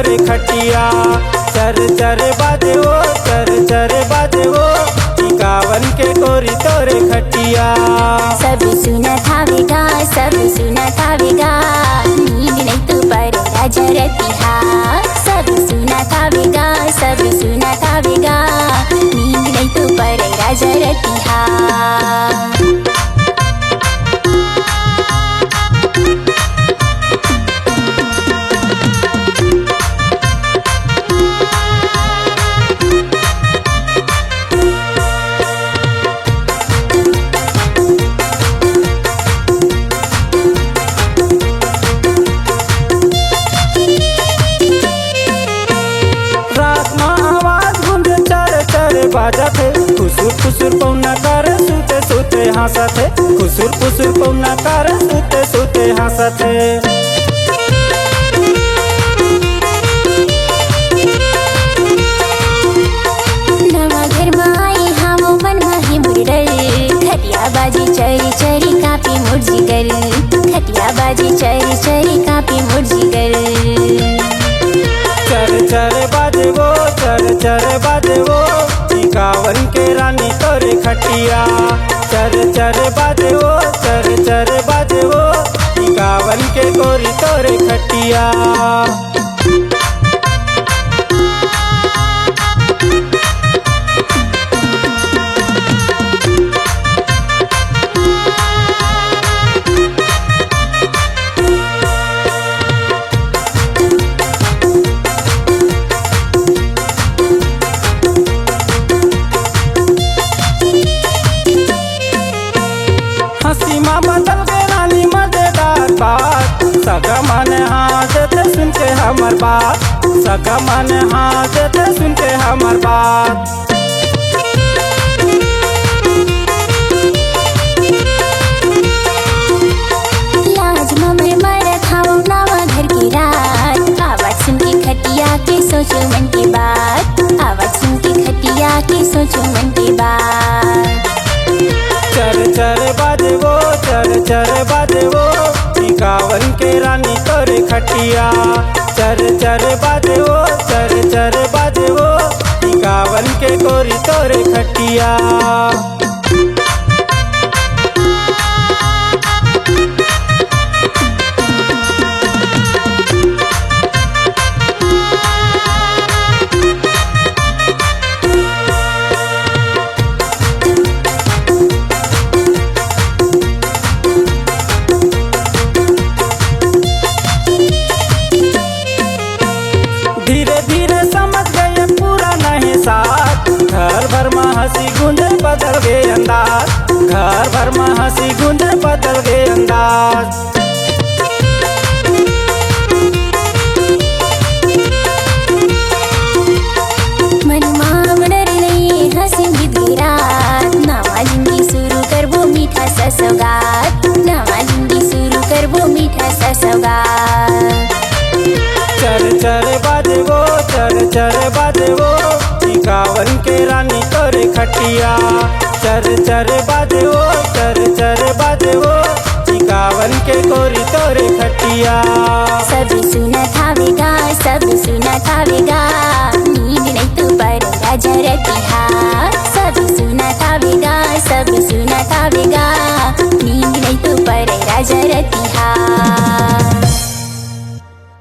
तोरे खटिया। चर चर बाजे वो, चर चर बाजे वो, टिकावन के गोरी तोरे खटिया। सब सुना थावेगा, सब सुना थावेगा, नींद नहीं तो पड़ेगा जरतिहा। सब सुना थावेगा, सब सुना थावेगा, नींद नहीं तो पड़ेगा जरतिहा। बाजत है खुसुर खुसुर पौना कर सुते सुते हंसत है। खुसुर खुसुर पौना कर सुते सुते हंसत है। नवा घर में आई हम मन माही मुरडल, खटिया बाजी चरी चरी कापी मुर्जी गल। खटिया बाजी चरी चरी कापी मुर्जी गल। चर चर बाजे वो, चर चर बाजे वो, टिकावन के रानी तोरे खटिया। चर चर बाजे वो, चर चर बाजे वो, टिकावन के गोरी तोरे खटिया। हंसी माँ बदल के रानी मजेदार बात, सगा मन हाँ देते सुन के हमर बात। सगा मन हाँ देते सुन के हमर बात। लाज में मरत हूँ नवा घर की रात, आवाज सुन के खटिया के सोचो मन की बात। आवाज सुन के खटिया के सोचो मन की बात। चर चर बाजे वो, चर चर बाजे वो, टिकावन के रानी तोरे खटिया। चर चर बाजे वो, चर चर बाजे वो, टिकावन के गोरी तोरे खटिया। धीरे धीरे समझ गए पूरा नहीं साथ, घर भर में हंसी गूंजे बदल गए अंदाज। घर भर में हंसी गूंजे बदल गए अंदाज। मन माम डर नहीं हंसी बीती रात, नवा जिंदगी शुरू कर वो मीठा सा सौगात। नवा जिंदगी शुरू कर वो मीठा सा सौगात। चर चर बाजे वो, चर चर बाजे वो, टिकावन के रानी तोरे खटिया। चर चर बाजे वो, चर चर बाजे वो, टिकावन के गोरी तोरे खटिया। सब सुना थावेगा, सब सुना थावेगा, नींद नहीं तो पड़ेगा जरतिहा। सब सुना थावेगा, सब सुना थावेगा, नींद नहीं तो पड़ेगा जरतिहा।